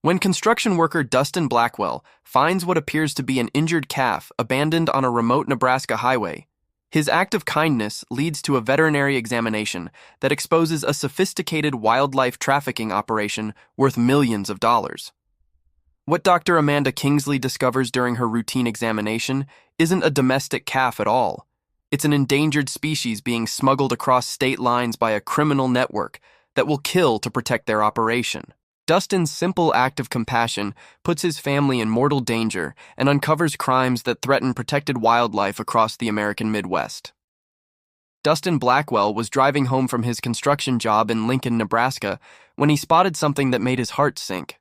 When construction worker Dustin Blackwell finds what appears to be an injured calf abandoned on a remote Nebraska highway, his act of kindness leads to a veterinary examination that exposes a sophisticated wildlife trafficking operation worth millions of dollars. What Dr. Amanda Kingsley discovers during her routine examination isn't a domestic calf at all. It's an endangered species being smuggled across state lines by a criminal network that will kill to protect their operation. Dustin's simple act of compassion puts his family in mortal danger and uncovers crimes that threaten protected wildlife across the American Midwest. Dustin Blackwell was driving home from his construction job in Lincoln, Nebraska, when he spotted something that made his heart sink.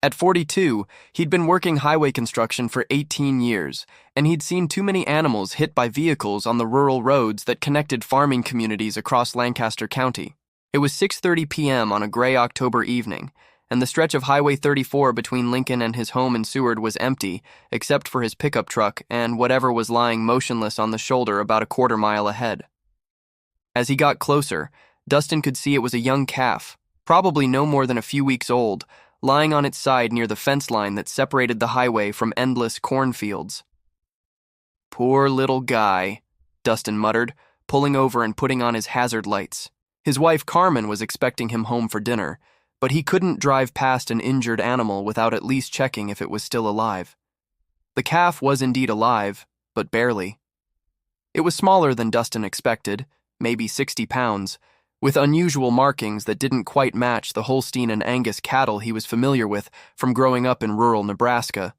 At 42, he'd been working highway construction for 18 years, and he'd seen too many animals hit by vehicles on the rural roads that connected farming communities across Lancaster County. It was 6:30 p.m. on a gray October evening, and the stretch of Highway 34 between Lincoln and his home in Seward was empty, except for his pickup truck and whatever was lying motionless on the shoulder about a quarter-mile ahead. As he got closer, Dustin could see it was a young calf, probably no more than a few weeks old, lying on its side near the fence line that separated the highway from endless cornfields. "Poor little guy," Dustin muttered, pulling over and putting on his hazard lights. His wife Carmen was expecting him home for dinner, but he couldn't drive past an injured animal without at least checking if it was still alive. The calf was indeed alive, but barely. It was smaller than Dustin expected, maybe 60 pounds, with unusual markings that didn't quite match the Holstein and Angus cattle he was familiar with from growing up in rural Nebraska.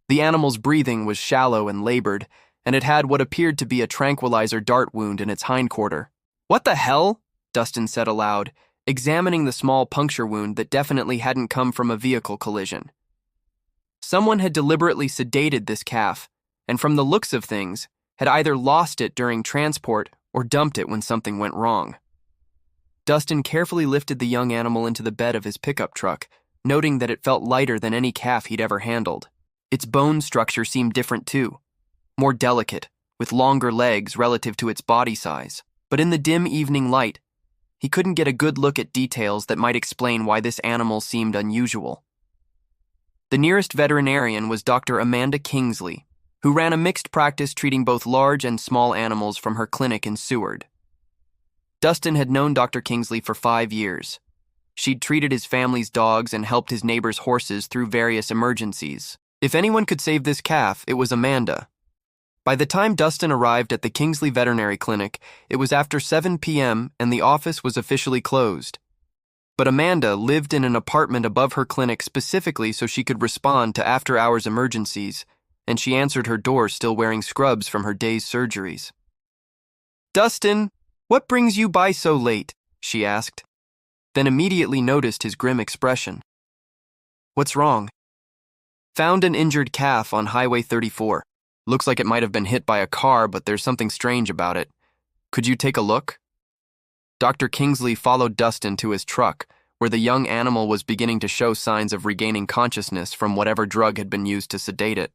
The animal's breathing was shallow and labored, and it had what appeared to be a tranquilizer dart wound in its hindquarter. "What the hell?" Dustin said aloud, examining the small puncture wound that definitely hadn't come from a vehicle collision. Someone had deliberately sedated this calf, and from the looks of things, had either lost it during transport or dumped it when something went wrong. Dustin carefully lifted the young animal into the bed of his pickup truck, noting that it felt lighter than any calf he'd ever handled. Its bone structure seemed different too, more delicate, with longer legs relative to its body size. But in the dim evening light, he couldn't get a good look at details that might explain why this animal seemed unusual. The nearest veterinarian was Dr. Amanda Kingsley, who ran a mixed practice treating both large and small animals from her clinic in Seward. Dustin had known Dr. Kingsley for 5 years. She'd treated his family's dogs and helped his neighbors' horses through various emergencies. If anyone could save this calf, it was Amanda. By the time Dustin arrived at the Kingsley Veterinary Clinic, it was after 7 p.m. and the office was officially closed. But Amanda lived in an apartment above her clinic specifically so she could respond to after-hours emergencies, and she answered her door still wearing scrubs from her day's surgeries. "Dustin, what brings you by so late?" she asked, then immediately noticed his grim expression. "What's wrong?" "Found an injured calf on Highway 34. Looks like it might have been hit by a car, but there's something strange about it. Could you take a look?" Dr. Kingsley followed Dustin to his truck, where the young animal was beginning to show signs of regaining consciousness from whatever drug had been used to sedate it.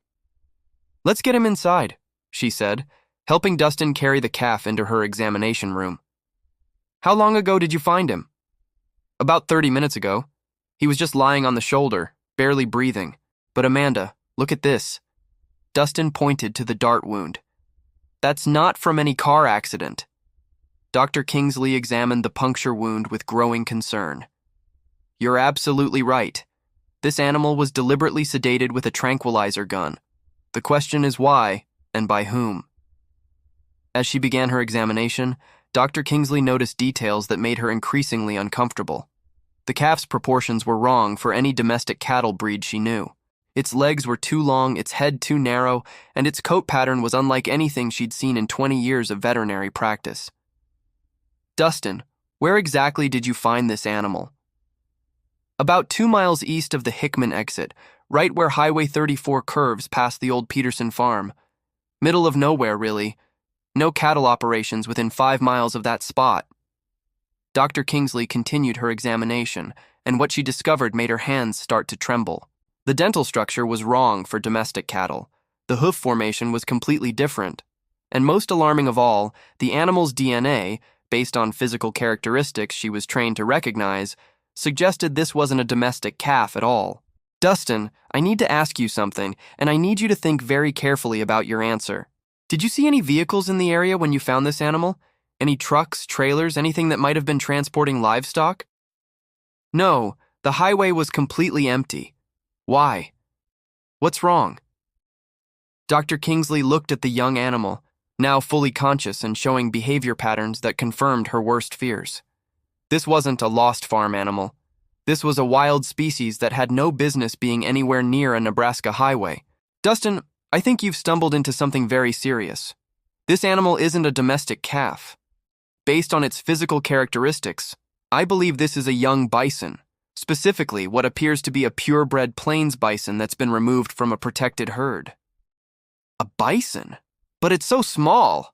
"Let's get him inside," she said, helping Dustin carry the calf into her examination room. "How long ago did you find him?" "About 30 minutes ago. He was just lying on the shoulder, barely breathing. But Amanda, look at this." Dustin pointed to the dart wound. "That's not from any car accident." Dr. Kingsley examined the puncture wound with growing concern. "You're absolutely right. This animal was deliberately sedated with a tranquilizer gun. The question is why, and by whom?" As she began her examination, Dr. Kingsley noticed details that made her increasingly uncomfortable. The calf's proportions were wrong for any domestic cattle breed she knew. Its legs were too long, its head too narrow, and its coat pattern was unlike anything she'd seen in 20 years of veterinary practice. "Dustin, where exactly did you find this animal?" "About 2 miles east of the Hickman exit, right where Highway 34 curves past the old Peterson farm. Middle of nowhere, really. No cattle operations within 5 miles of that spot." Dr. Kingsley continued her examination, and what she discovered made her hands start to tremble. The dental structure was wrong for domestic cattle. The hoof formation was completely different. And most alarming of all, the animal's DNA, based on physical characteristics she was trained to recognize, suggested this wasn't a domestic calf at all. Dustin, I need to ask you something, and I need you to think very carefully about your answer. Did you see any vehicles in the area when you found this animal? Any trucks, trailers, anything that might have been transporting livestock? No, the highway was completely empty. Why? What's wrong? Dr. Kingsley looked at the young animal, now fully conscious and showing behavior patterns that confirmed her worst fears. This wasn't a lost farm animal. This was a wild species that had no business being anywhere near a Nebraska highway. Dustin, I think you've stumbled into something very serious. This animal isn't a domestic calf. Based on its physical characteristics, I believe this is a young bison, specifically what appears to be a purebred plains bison that's been removed from a protected herd. A bison? But it's so small.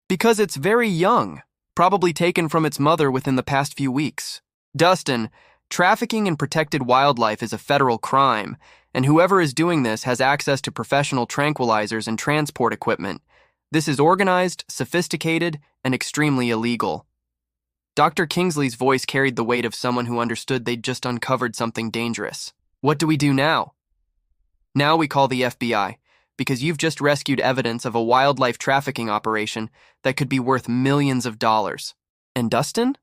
Because it's very young, probably taken from its mother within the past few weeks. Dustin, trafficking in protected wildlife is a federal crime, and whoever is doing this has access to professional tranquilizers and transport equipment. This is organized, sophisticated, and extremely illegal. Dr. Kingsley's voice carried the weight of someone who understood they'd just uncovered something dangerous. What do we do now? Now we call the FBI, because you've just rescued evidence of a wildlife trafficking operation that could be worth millions of dollars. And Dustin?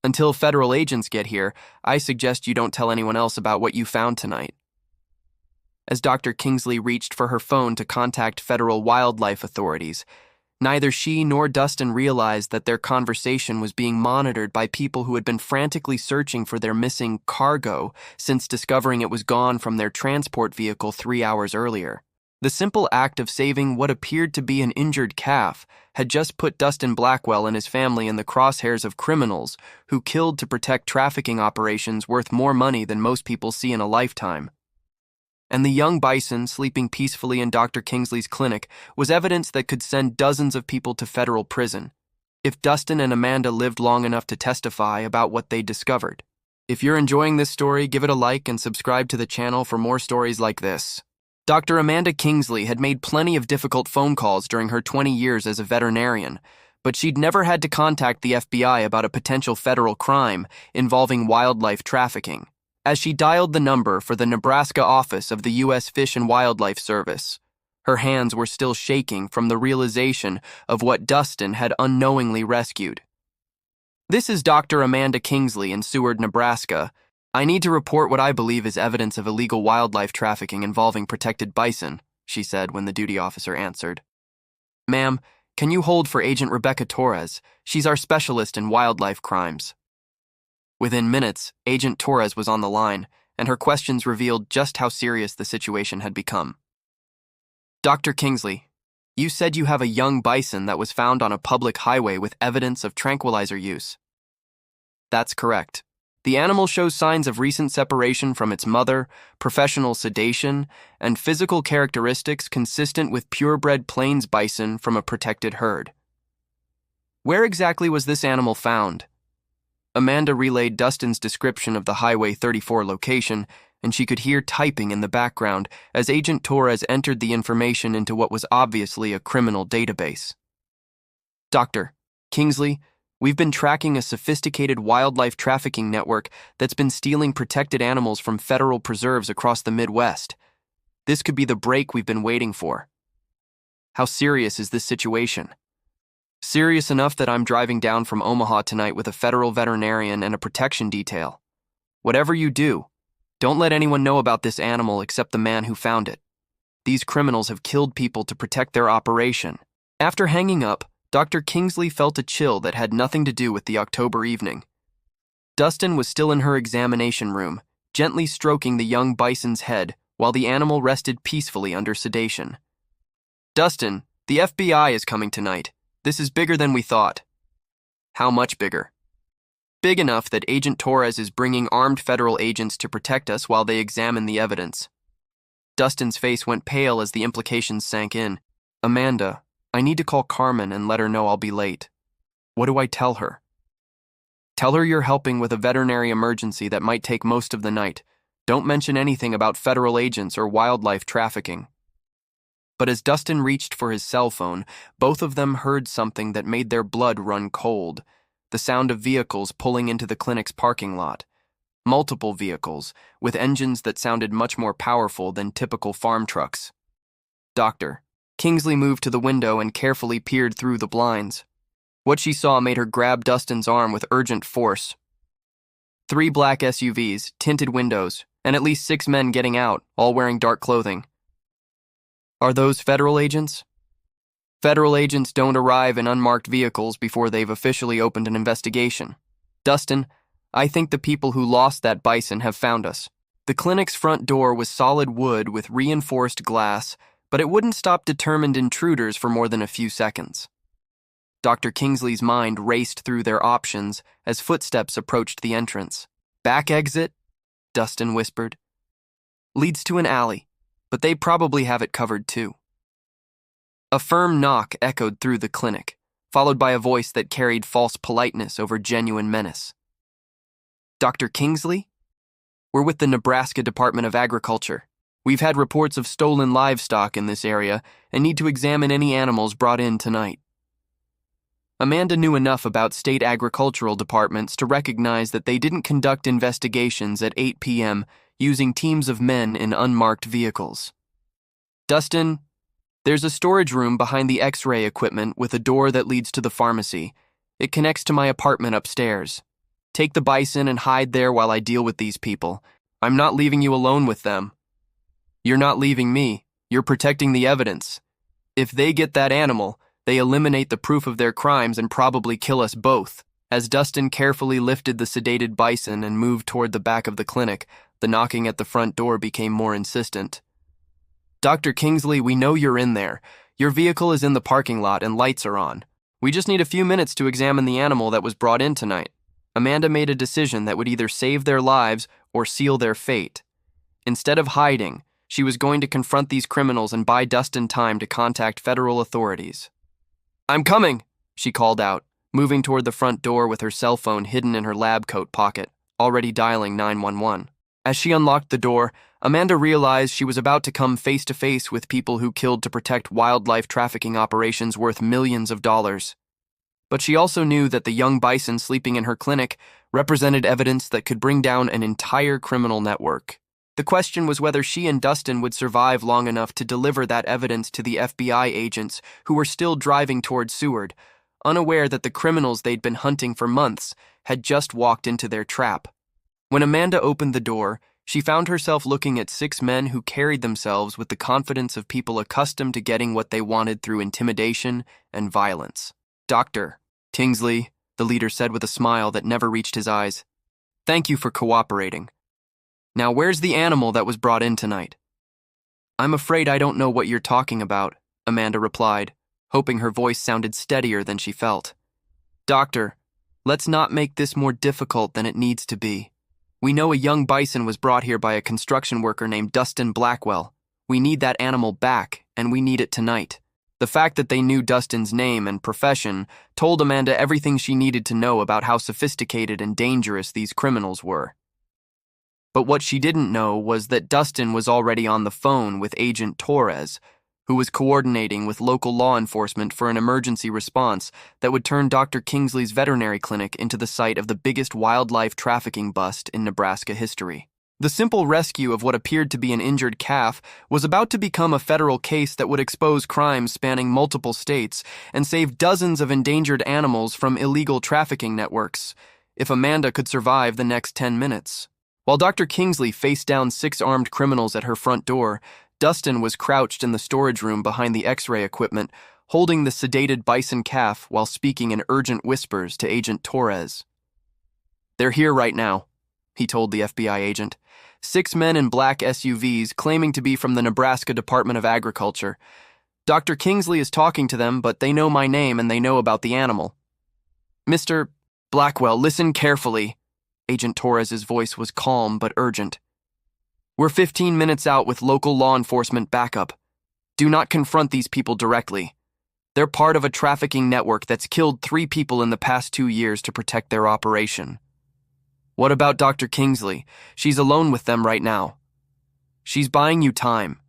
Until federal agents get here, I suggest you don't tell anyone else about what you found tonight. As Dr. Kingsley reached for her phone to contact federal wildlife authorities, neither she nor Dustin realized that their conversation was being monitored by people who had been frantically searching for their missing cargo since discovering it was gone from their transport vehicle 3 hours earlier. The simple act of saving what appeared to be an injured calf had just put Dustin Blackwell and his family in the crosshairs of criminals who killed to protect trafficking operations worth more money than most people see in a lifetime. And the young bison sleeping peacefully in Dr. Kingsley's clinic was evidence that could send dozens of people to federal prison, if Dustin and Amanda lived long enough to testify about what they discovered. If you're enjoying this story, give it a like and subscribe to the channel for more stories like this. Dr. Amanda Kingsley had made plenty of difficult phone calls during her 20 years as a veterinarian, but she'd never had to contact the FBI about a potential federal crime involving wildlife trafficking. As she dialed the number for the Nebraska office of the U.S. Fish and Wildlife Service, her hands were still shaking from the realization of what Dustin had unknowingly rescued. "This is Dr. Amanda Kingsley in Seward, Nebraska. I need to report what I believe is evidence of illegal wildlife trafficking involving protected bison," she said when the duty officer answered. "Ma'am, can you hold for Agent Rebecca Torres? She's our specialist in wildlife crimes." Within minutes, Agent Torres was on the line, and her questions revealed just how serious the situation had become. "Dr. Kingsley, you said you have a young bison that was found on a public highway with evidence of tranquilizer use." "That's correct. The animal shows signs of recent separation from its mother, professional sedation, and physical characteristics consistent with purebred plains bison from a protected herd." "Where exactly was this animal found?" Amanda relayed Dustin's description of the Highway 34 location, and she could hear typing in the background as Agent Torres entered the information into what was obviously a criminal database. "Dr. Kingsley, we've been tracking a sophisticated wildlife trafficking network that's been stealing protected animals from federal preserves across the Midwest. This could be the break we've been waiting for." "How serious is this situation?" "Serious enough that I'm driving down from Omaha tonight with a federal veterinarian and a protection detail. Whatever you do, don't let anyone know about this animal except the man who found it. These criminals have killed people to protect their operation." After hanging up, Dr. Kingsley felt a chill that had nothing to do with the October evening. Dustin was still in her examination room, gently stroking the young bison's head while the animal rested peacefully under sedation. "Dustin, the FBI is coming tonight. This is bigger than we thought." "How much bigger?" "Big enough that Agent Torres is bringing armed federal agents to protect us while they examine the evidence." Dustin's face went pale as the implications sank in. "Amanda, I need to call Carmen and let her know I'll be late." "What do I tell her?" "Tell her you're helping with a veterinary emergency that might take most of the night. Don't mention anything about federal agents or wildlife trafficking." But as Dustin reached for his cell phone, both of them heard something that made their blood run cold: the sound of vehicles pulling into the clinic's parking lot. multiple vehicles, with engines that sounded much more powerful than typical farm trucks. Doctor. Kingsley moved to the window and carefully peered through the blinds. What she saw made her grab Dustin's arm with urgent force. 3 black SUVs, tinted windows, and at least 6 men getting out, all wearing dark clothing. Are those federal agents? Federal agents don't arrive in unmarked vehicles before they've officially opened an investigation. Dustin, I think the people who lost that bison have found us. The clinic's front door was solid wood with reinforced glass, but it wouldn't stop determined intruders for more than a few seconds. Dr. Kingsley's mind raced through their options as footsteps approached the entrance. Back exit, Dustin whispered. Leads to an alley, but they probably have it covered too. A firm knock echoed through the clinic, followed by a voice that carried false politeness over genuine menace. Dr. Kingsley? We're with the Nebraska Department of Agriculture. We've had reports of stolen livestock in this area and need to examine any animals brought in tonight. Amanda knew enough about state agricultural departments to recognize that they didn't conduct investigations at 8 p.m. using teams of men in unmarked vehicles. Dustin, there's a storage room behind the X-ray equipment with a door that leads to the pharmacy. It connects to my apartment upstairs. Take the bison and hide there while I deal with these people. I'm not leaving you alone with them. You're not leaving me. You're protecting the evidence. If they get that animal, they eliminate the proof of their crimes and probably kill us both. As Dustin carefully lifted the sedated bison and moved toward the back of the clinic, the knocking at the front door became more insistent. Dr. Kingsley, we know you're in there. Your vehicle is in the parking lot and lights are on. We just need a few minutes to examine the animal that was brought in tonight. Amanda made a decision that would either save their lives or seal their fate. Instead of hiding, she was going to confront these criminals and buy Dustin time to contact federal authorities. I'm coming, she called out, moving toward the front door with her cell phone hidden in her lab coat pocket, already dialing 911. As she unlocked the door, Amanda realized she was about to come face to face with people who killed to protect wildlife trafficking operations worth millions of dollars. But she also knew that the young bison sleeping in her clinic represented evidence that could bring down an entire criminal network. The question was whether she and Dustin would survive long enough to deliver that evidence to the FBI agents who were still driving toward Seward, unaware that the criminals they'd been hunting for months had just walked into their trap. When Amanda opened the door, she found herself looking at 6 men who carried themselves with the confidence of people accustomed to getting what they wanted through intimidation and violence. Dr. Kingsley, the leader said with a smile that never reached his eyes. Thank you for cooperating. Now, where's the animal that was brought in tonight? I'm afraid I don't know what you're talking about, Amanda replied, hoping her voice sounded steadier than she felt. Doctor, let's not make this more difficult than it needs to be. We know a young bison was brought here by a construction worker named Dustin Blackwell. We need that animal back, and we need it tonight. The fact that they knew Dustin's name and profession told Amanda everything she needed to know about how sophisticated and dangerous these criminals were. But what she didn't know was that Dustin was already on the phone with Agent Torres, who was coordinating with local law enforcement for an emergency response that would turn Dr. Kingsley's veterinary clinic into the site of the biggest wildlife trafficking bust in Nebraska history. The simple rescue of what appeared to be an injured calf was about to become a federal case that would expose crimes spanning multiple states and save dozens of endangered animals from illegal trafficking networks, if Amanda could survive the next 10 minutes. While Dr. Kingsley faced down 6 armed criminals at her front door, Dustin was crouched in the storage room behind the X-ray equipment, holding the sedated bison calf while speaking in urgent whispers to Agent Torres. They're here right now, he told the FBI agent. 6 men in black SUVs claiming to be from the Nebraska Department of Agriculture. Dr. Kingsley is talking to them, but they know my name and they know about the animal. Mr. Blackwell, listen carefully. Agent Torres's voice was calm but urgent. We're 15 minutes out with local law enforcement backup. Do not confront these people directly. They're part of a trafficking network that's killed 3 people in the past 2 years to protect their operation. What about Dr. Kingsley? She's alone with them right now. She's buying you time.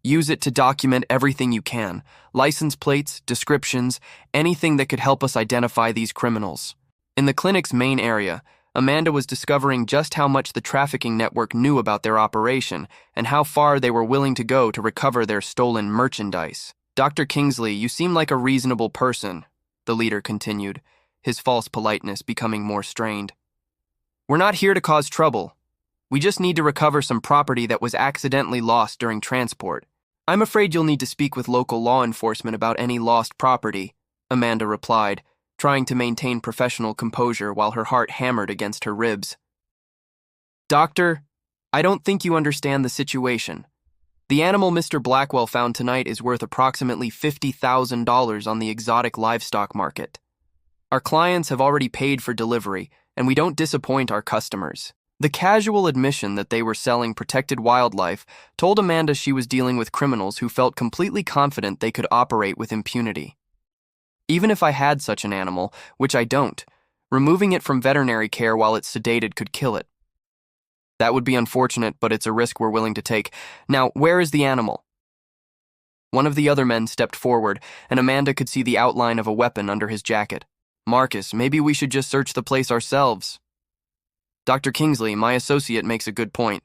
Use it to document everything you can. License plates, descriptions, anything that could help us identify these criminals. In the clinic's main area, Amanda was discovering just how much the trafficking network knew about their operation and how far they were willing to go to recover their stolen merchandise. "Dr. Kingsley, you seem like a reasonable person," the leader continued, his false politeness becoming more strained. "We're not here to cause trouble. We just need to recover some property that was accidentally lost during transport. I'm afraid you'll need to speak with local law enforcement about any lost property," Amanda replied, trying to maintain professional composure while her heart hammered against her ribs. "Doctor, I don't think you understand the situation. The animal Mr. Blackwell found tonight is worth approximately $50,000 on the exotic livestock market. Our clients have already paid for delivery, and we don't disappoint our customers." The casual admission that they were selling protected wildlife told Amanda she was dealing with criminals who felt completely confident they could operate with impunity. "Even if I had such an animal, which I don't, removing it from veterinary care while it's sedated could kill it. That would be unfortunate, but it's a risk we're willing to take. Now, where is the animal?" One of the other men stepped forward, and Amanda could see the outline of a weapon under his jacket. "Marcus, maybe we should just search the place ourselves." "Dr. Kingsley, my associate makes a good point.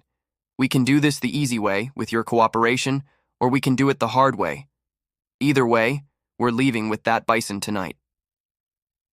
We can do this the easy way, with your cooperation, or we can do it the hard way. Either way, we're leaving with that bison tonight."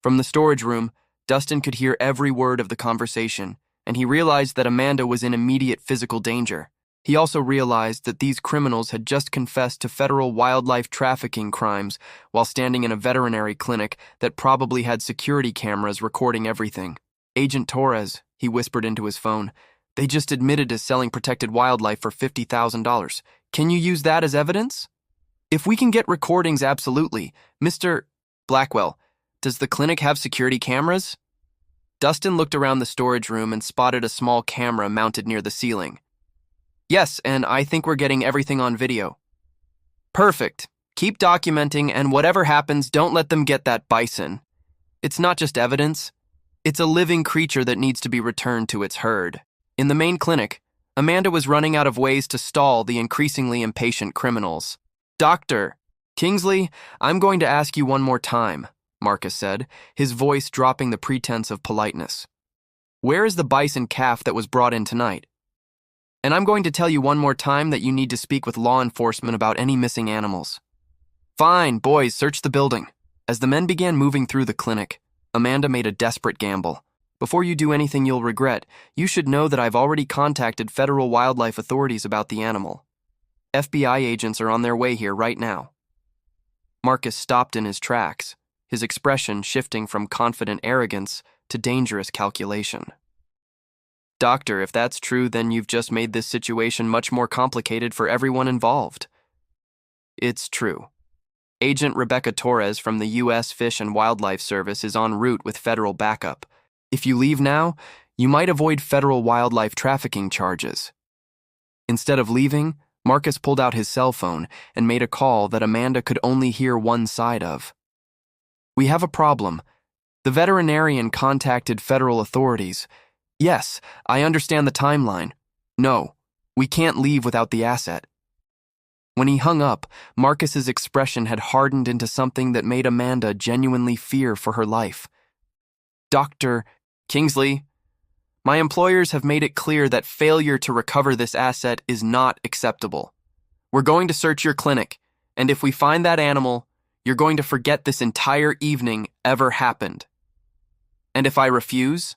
From the storage room, Dustin could hear every word of the conversation, and he realized that Amanda was in immediate physical danger. He also realized that these criminals had just confessed to federal wildlife trafficking crimes while standing in a veterinary clinic that probably had security cameras recording everything. "Agent Torres," he whispered into his phone, "they just admitted to selling protected wildlife for $50,000. Can you use that as evidence?" "If we can get recordings, absolutely. Mr. Blackwell, does the clinic have security cameras?" Dustin looked around the storage room and spotted a small camera mounted near the ceiling. "Yes, and I think we're getting everything on video." "Perfect. Keep documenting, and whatever happens, don't let them get that bison. It's not just evidence. It's a living creature that needs to be returned to its herd." In the main clinic, Amanda was running out of ways to stall the increasingly impatient criminals. "Dr. Kingsley, I'm going to ask you one more time," Marcus said, his voice dropping the pretense of politeness. "Where is the bison calf that was brought in tonight? And I'm going to tell you one more time that you need to speak with law enforcement about any missing animals." "Fine, boys, search the building." As the men began moving through the clinic, Amanda made a desperate gamble. "Before you do anything you'll regret, you should know that I've already contacted federal wildlife authorities about the animal. FBI agents are on their way here right now." Marcus stopped in his tracks, his expression shifting from confident arrogance to dangerous calculation. "Doctor, if that's true, then you've just made this situation much more complicated for everyone involved." "It's true. Agent Rebecca Torres from the U.S. Fish and Wildlife Service is en route with federal backup. If you leave now, you might avoid federal wildlife trafficking charges." Instead of leaving, Marcus pulled out his cell phone and made a call that Amanda could only hear one side of. "We have a problem. The veterinarian contacted federal authorities. Yes, I understand the timeline. No, we can't leave without the asset." When he hung up, Marcus's expression had hardened into something that made Amanda genuinely fear for her life. "Dr. Kingsley, my employers have made it clear that failure to recover this asset is not acceptable. We're going to search your clinic, and if we find that animal, you're going to forget this entire evening ever happened. And if I refuse?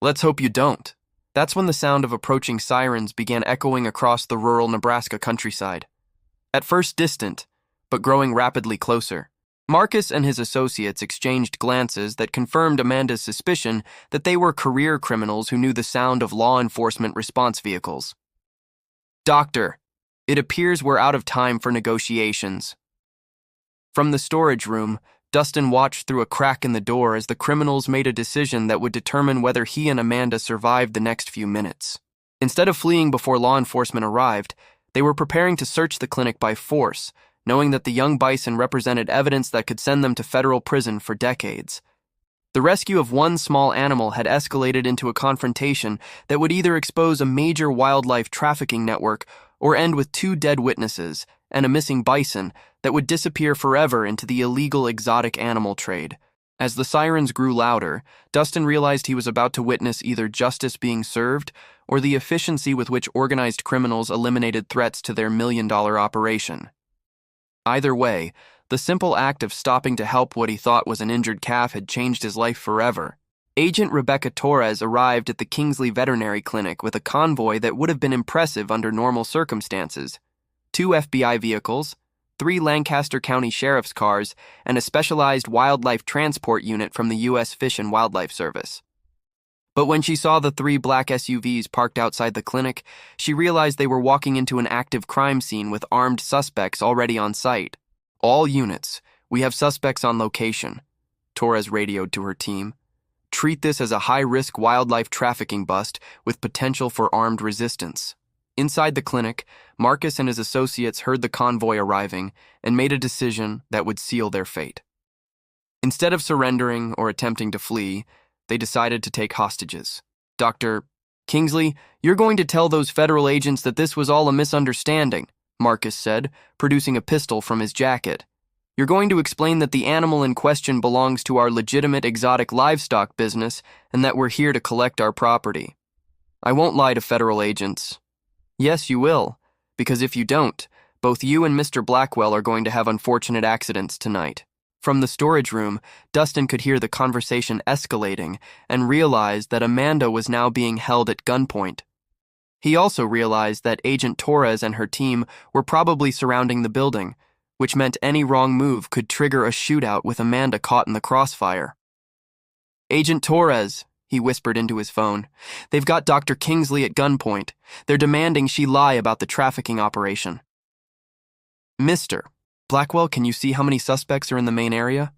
Let's hope you don't." That's when the sound of approaching sirens began echoing across the rural Nebraska countryside. At first distant, but growing rapidly closer. Marcus and his associates exchanged glances that confirmed Amanda's suspicion that they were career criminals who knew the sound of law enforcement response vehicles. "Doctor, it appears we're out of time for negotiations." From the storage room, Dustin watched through a crack in the door as the criminals made a decision that would determine whether he and Amanda survived the next few minutes. Instead of fleeing before law enforcement arrived, they were preparing to search the clinic by force, knowing that the young bison represented evidence that could send them to federal prison for decades. The rescue of one small animal had escalated into a confrontation that would either expose a major wildlife trafficking network or end with 2 dead witnesses and a missing bison that would disappear forever into the illegal exotic animal trade. As the sirens grew louder, Dustin realized he was about to witness either justice being served or the efficiency with which organized criminals eliminated threats to their million-dollar operation. Either way, the simple act of stopping to help what he thought was an injured calf had changed his life forever. Agent Rebecca Torres arrived at the Kingsley veterinary clinic with a convoy that would have been impressive under normal circumstances: 2 FBI vehicles, 3 Lancaster County Sheriff's cars, and a specialized wildlife transport unit from the U.S. Fish and Wildlife Service. But when she saw the 3 black SUVs parked outside the clinic, she realized they were walking into an active crime scene with armed suspects already on site. "All units, we have suspects on location," Torres radioed to her team. "Treat this as a high-risk wildlife trafficking bust with potential for armed resistance." Inside the clinic, Marcus and his associates heard the convoy arriving and made a decision that would seal their fate. Instead of surrendering or attempting to flee, they decided to take hostages. "Dr. Kingsley, you're going to tell those federal agents that this was all a misunderstanding," Marcus said, producing a pistol from his jacket. "You're going to explain that the animal in question belongs to our legitimate exotic livestock business and that we're here to collect our property." "I won't lie to federal agents." "Yes, you will, because if you don't, both you and Mr. Blackwell are going to have unfortunate accidents tonight." From the storage room, Dustin could hear the conversation escalating and realized that Amanda was now being held at gunpoint. He also realized that Agent Torres and her team were probably surrounding the building, which meant any wrong move could trigger a shootout with Amanda caught in the crossfire. "Agent Torres," he whispered into his phone, "they've got Dr. Kingsley at gunpoint. They're demanding she lie about the trafficking operation." "Mr. Blackwell, can you see how many suspects are in the main area?"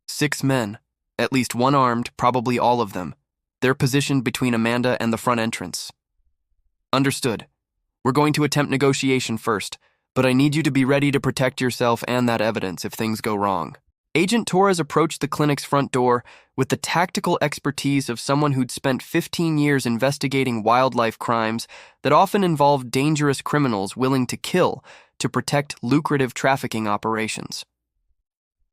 6 men, at least one armed, probably all of them. They're positioned between Amanda and the front entrance." "Understood. We're going to attempt negotiation first, but I need you to be ready to protect yourself and that evidence if things go wrong." Agent Torres approached the clinic's front door with the tactical expertise of someone who'd spent 15 years investigating wildlife crimes that often involved dangerous criminals willing to kill to protect lucrative trafficking operations.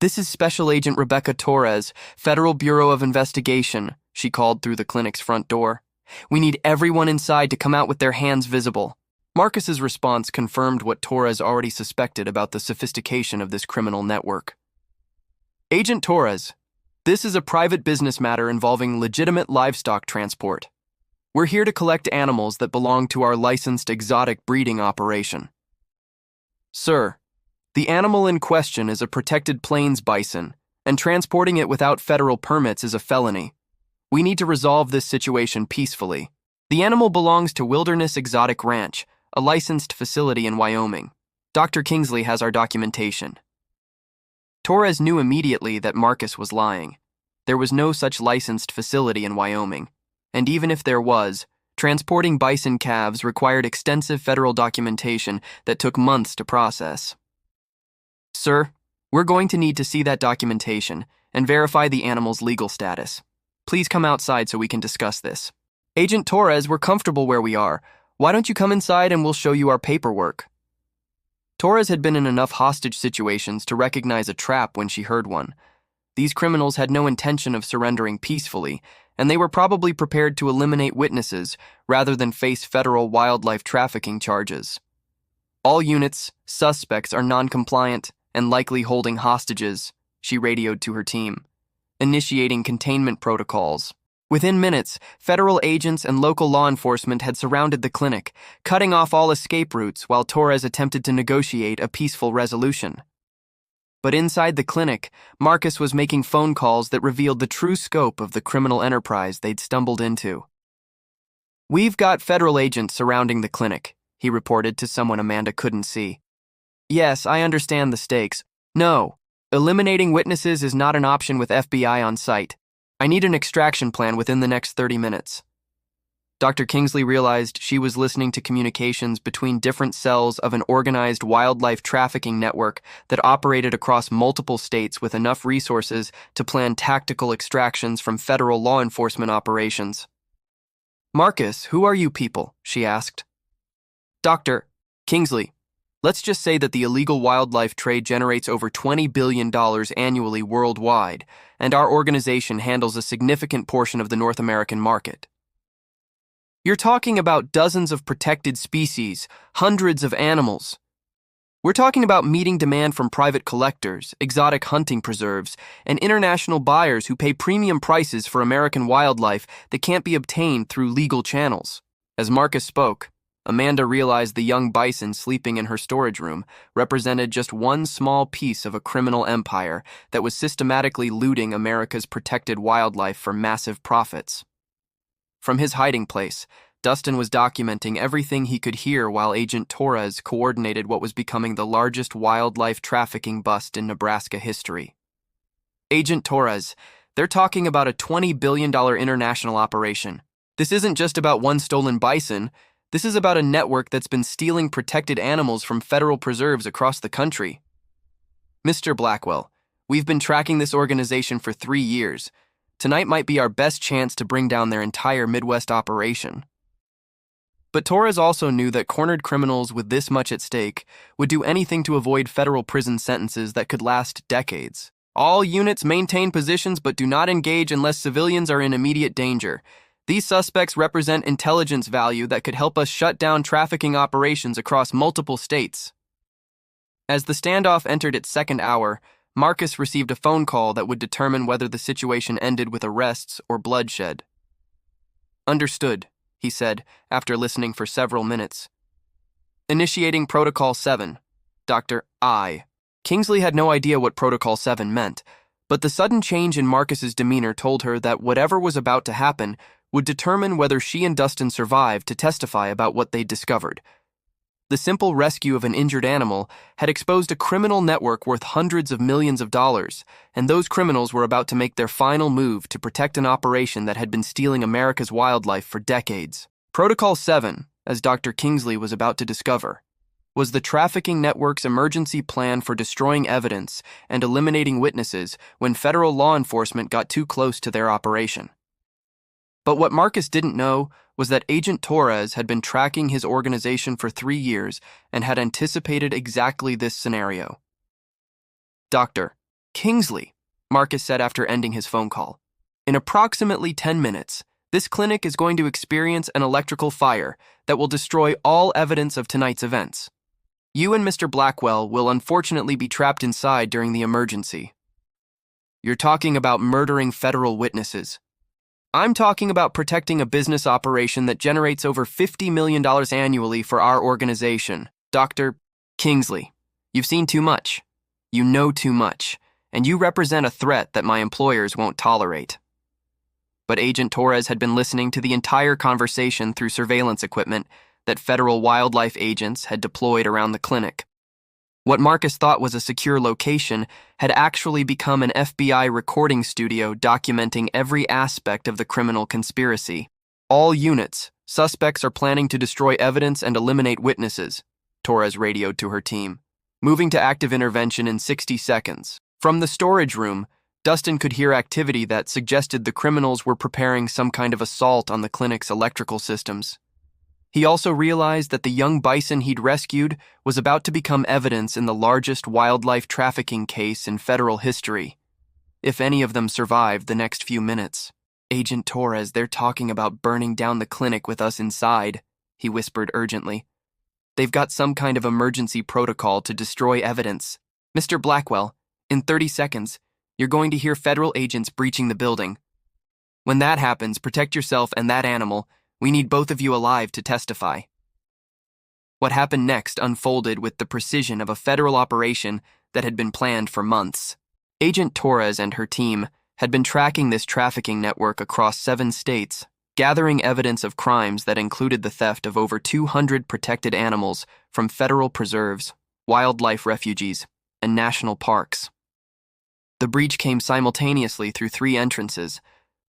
"This is Special Agent Rebecca Torres, Federal Bureau of Investigation," she called through the clinic's front door. "We need everyone inside to come out with their hands visible." Marcus's response confirmed what Torres already suspected about the sophistication of this criminal network. "Agent Torres, this is a private business matter involving legitimate livestock transport. We're here to collect animals that belong to our licensed exotic breeding operation." "Sir, the animal in question is a protected plains bison, and transporting it without federal permits is a felony. We need to resolve this situation peacefully. The animal belongs to Wilderness Exotic Ranch, a licensed facility in Wyoming. Dr. Kingsley has our documentation." Torres knew immediately that Marcus was lying. There was no such licensed facility in Wyoming, and even if there was, transporting bison calves required extensive federal documentation that took months to process. "Sir, we're going to need to see that documentation and verify the animal's legal status. Please come outside so we can discuss this." "Agent Torres, we're comfortable where we are. Why don't you come inside and we'll show you our paperwork?" Torres had been in enough hostage situations to recognize a trap when she heard one. These criminals had no intention of surrendering peacefully, and they were probably prepared to eliminate witnesses rather than face federal wildlife trafficking charges. "All units, suspects are non-compliant and likely holding hostages," she radioed to her team, initiating containment protocols. Within minutes, federal agents and local law enforcement had surrounded the clinic, cutting off all escape routes while Torres attempted to negotiate a peaceful resolution. But inside the clinic, Marcus was making phone calls that revealed the true scope of the criminal enterprise they'd stumbled into. "We've got federal agents surrounding the clinic," he reported to someone Amanda couldn't see. "Yes, I understand the stakes. No, eliminating witnesses is not an option with FBI on site. I need an extraction plan within the next 30 minutes. Dr. Kingsley realized she was listening to communications between different cells of an organized wildlife trafficking network that operated across multiple states with enough resources to plan tactical extractions from federal law enforcement operations. "Marcus, who are you people?" she asked. "Dr. Kingsley, Let's just say that the illegal wildlife trade generates over $20 billion annually worldwide, and our organization handles a significant portion of the North American market. You're talking about dozens of protected species, hundreds of animals. We're talking about meeting demand from private collectors, exotic hunting preserves, and international buyers who pay premium prices for American wildlife that can't be obtained through legal channels. As Marcus spoke, Amanda realized the young bison sleeping in her storage room represented just one small piece of a criminal empire that was systematically looting America's protected wildlife for massive profits. From his hiding place, Dustin was documenting everything he could hear while Agent Torres coordinated what was becoming the largest wildlife trafficking bust in Nebraska history. Agent Torres, they're talking about a $20 billion international operation. This isn't just about one stolen bison. This is about a network that's been stealing protected animals from federal preserves across the country. Mr. Blackwell, we've been tracking this organization for 3 years. Tonight might be our best chance to bring down their entire Midwest operation. But Torres also knew that cornered criminals with this much at stake would do anything to avoid federal prison sentences that could last decades. All units maintain positions but do not engage unless civilians are in immediate danger. These suspects represent intelligence value that could help us shut down trafficking operations across multiple states. As the standoff entered its second hour, Marcus received a phone call that would determine whether the situation ended with arrests or bloodshed. "Understood," he said, after listening for several minutes. "Initiating Protocol 7, Dr. I." Kingsley had no idea what Protocol 7 meant, but the sudden change in Marcus's demeanor told her that whatever was about to happen would determine whether she and Dustin survived to testify about what they'd discovered. The simple rescue of an injured animal had exposed a criminal network worth hundreds of millions of dollars, and those criminals were about to make their final move to protect an operation that had been stealing America's wildlife for decades. Protocol 7, as Dr. Kingsley was about to discover, was the trafficking network's emergency plan for destroying evidence and eliminating witnesses when federal law enforcement got too close to their operation. But what Marcus didn't know was that Agent Torres had been tracking his organization for 3 years and had anticipated exactly this scenario. "Dr. Kingsley," Marcus said after ending his phone call, "in approximately 10 minutes, this clinic is going to experience an electrical fire that will destroy all evidence of tonight's events. You and Mr. Blackwell will unfortunately be trapped inside during the emergency. You're talking about murdering federal witnesses. I'm talking about protecting a business operation that generates over $50 million annually for our organization. Dr. Kingsley, you've seen too much. You know too much, and you represent a threat that my employers won't tolerate." But Agent Torres had been listening to the entire conversation through surveillance equipment that federal wildlife agents had deployed around the clinic. What Marcus thought was a secure location had actually become an FBI recording studio documenting every aspect of the criminal conspiracy. "All units, suspects are planning to destroy evidence and eliminate witnesses," Torres radioed to her team, "moving to active intervention in 60 seconds. From the storage room, Dustin could hear activity that suggested the criminals were preparing some kind of assault on the clinic's electrical systems. He also realized that the young bison he'd rescued was about to become evidence in the largest wildlife trafficking case in federal history. If any of them survived the next few minutes. "Agent Torres, they're talking about burning down the clinic with us inside," he whispered urgently. "They've got some kind of emergency protocol to destroy evidence. Mr. Blackwell, in 30 seconds, you're going to hear federal agents breaching the building. When that happens, protect yourself and that animal. We need both of you alive to testify." What happened next unfolded with the precision of a federal operation that had been planned for months. Agent Torres and her team had been tracking this trafficking network across 7 states, gathering evidence of crimes that included the theft of over 200 protected animals from federal preserves, wildlife refuges, and national parks. The breach came simultaneously through 3 entrances.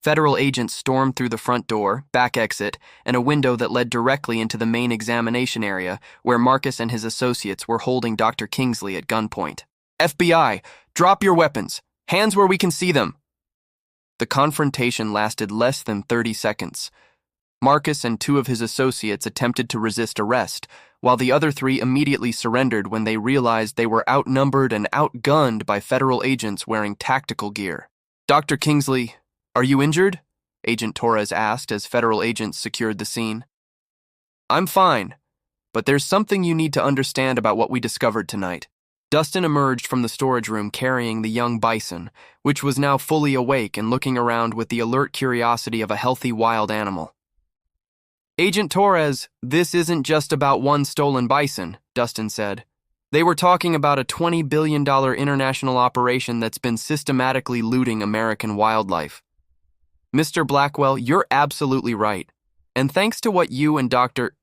Federal agents stormed through the front door, back exit, and a window that led directly into the main examination area where Marcus and his associates were holding Dr. Kingsley at gunpoint. "FBI, drop your weapons. Hands where we can see them." The confrontation lasted less than 30 seconds. Marcus and 2 of his associates attempted to resist arrest, while the other three immediately surrendered when they realized they were outnumbered and outgunned by federal agents wearing tactical gear. "Dr. Kingsley, are you injured?" Agent Torres asked as federal agents secured the scene. "I'm fine, but there's something you need to understand about what we discovered tonight." Dustin emerged from the storage room carrying the young bison, which was now fully awake and looking around with the alert curiosity of a healthy wild animal. "Agent Torres, this isn't just about one stolen bison," Dustin said. "They were talking about a $20 billion international operation that's been systematically looting American wildlife." "Mr. Blackwell, you're absolutely right. And thanks to what you and Dr.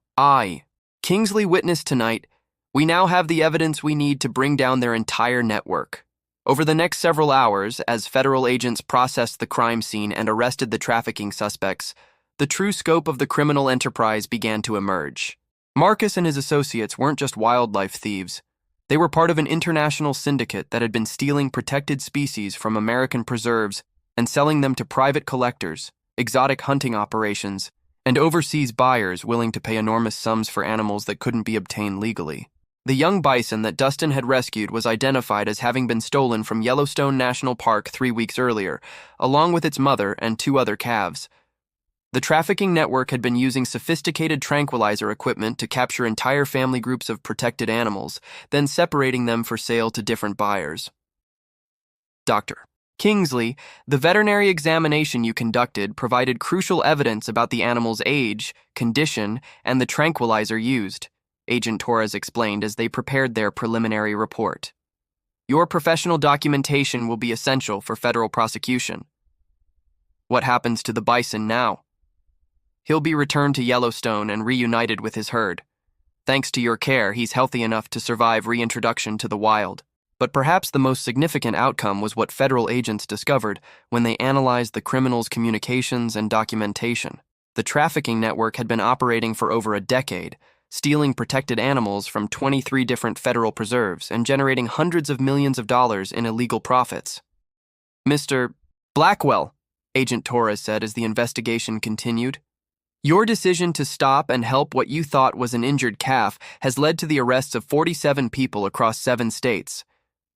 Kingsley witnessed tonight, we now have the evidence we need to bring down their entire network." Over the next several hours, as federal agents processed the crime scene and arrested the trafficking suspects, the true scope of the criminal enterprise began to emerge. Marcus and his associates weren't just wildlife thieves. They were part of an international syndicate that had been stealing protected species from American preserves and selling them to private collectors, exotic hunting operations, and overseas buyers willing to pay enormous sums for animals that couldn't be obtained legally. The young bison that Dustin had rescued was identified as having been stolen from Yellowstone National Park 3 weeks earlier, along with its mother and 2 other calves. The trafficking network had been using sophisticated tranquilizer equipment to capture entire family groups of protected animals, then separating them for sale to different buyers. "Dr. Kingsley, the veterinary examination you conducted provided crucial evidence about the animal's age, condition, and the tranquilizer used," Agent Torres explained as they prepared their preliminary report. "Your professional documentation will be essential for federal prosecution." "What happens to the bison now?" "He'll be returned to Yellowstone and reunited with his herd. Thanks to your care, he's healthy enough to survive reintroduction to the wild." But perhaps the most significant outcome was what federal agents discovered when they analyzed the criminal's communications and documentation. The trafficking network had been operating for over a decade, stealing protected animals from 23 different federal preserves and generating hundreds of millions of dollars in illegal profits. "Mr. Blackwell," Agent Torres said as the investigation continued, "your decision to stop and help what you thought was an injured calf has led to the arrests of 47 people across 7 states.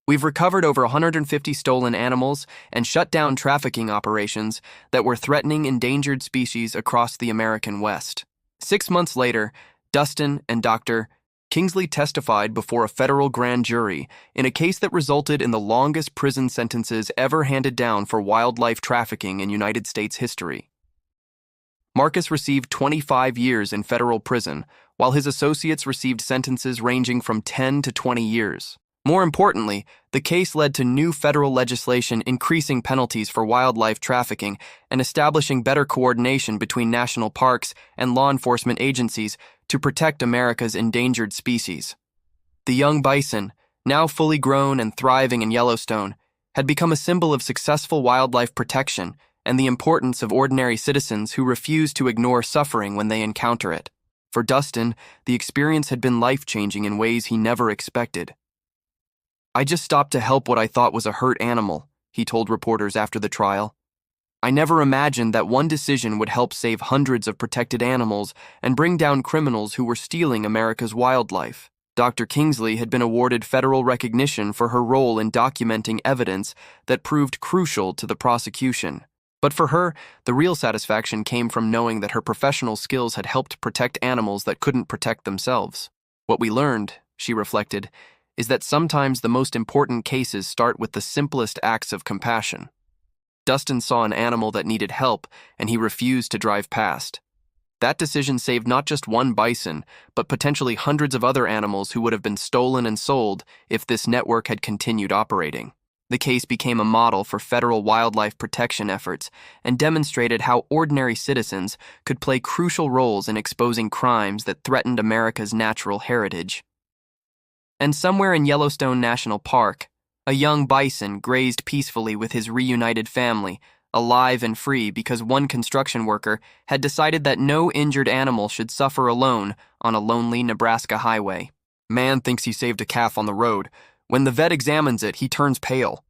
We've recovered over 150 stolen animals and shut down trafficking operations that were threatening endangered species across the American West." 6 months later, Dustin and Dr. Kingsley testified before a federal grand jury in a case that resulted in the longest prison sentences ever handed down for wildlife trafficking in United States history. Marcus received 25 years in federal prison, while his associates received sentences ranging from 10 to 20 years. More importantly, the case led to new federal legislation increasing penalties for wildlife trafficking and establishing better coordination between national parks and law enforcement agencies to protect America's endangered species. The young bison, now fully grown and thriving in Yellowstone, had become a symbol of successful wildlife protection and the importance of ordinary citizens who refuse to ignore suffering when they encounter it. For Dustin, the experience had been life-changing in ways he never expected. "I just stopped to help what I thought was a hurt animal," he told reporters after the trial. "I never imagined that one decision would help save hundreds of protected animals and bring down criminals who were stealing America's wildlife." Dr. Kingsley had been awarded federal recognition for her role in documenting evidence that proved crucial to the prosecution. But for her, the real satisfaction came from knowing that her professional skills had helped protect animals that couldn't protect themselves. "What we learned," she reflected, "is that sometimes the most important cases start with the simplest acts of compassion." Dustin saw an animal that needed help, and he refused to drive past. That decision saved not just one bison, but potentially hundreds of other animals who would have been stolen and sold if this network had continued operating. The case became a model for federal wildlife protection efforts and demonstrated how ordinary citizens could play crucial roles in exposing crimes that threatened America's natural heritage. And somewhere in Yellowstone National Park, a young bison grazed peacefully with his reunited family, alive and free because one construction worker had decided that no injured animal should suffer alone on a lonely Nebraska highway. "Man thinks he saved a calf on the road. When the vet examines it, he turns pale,"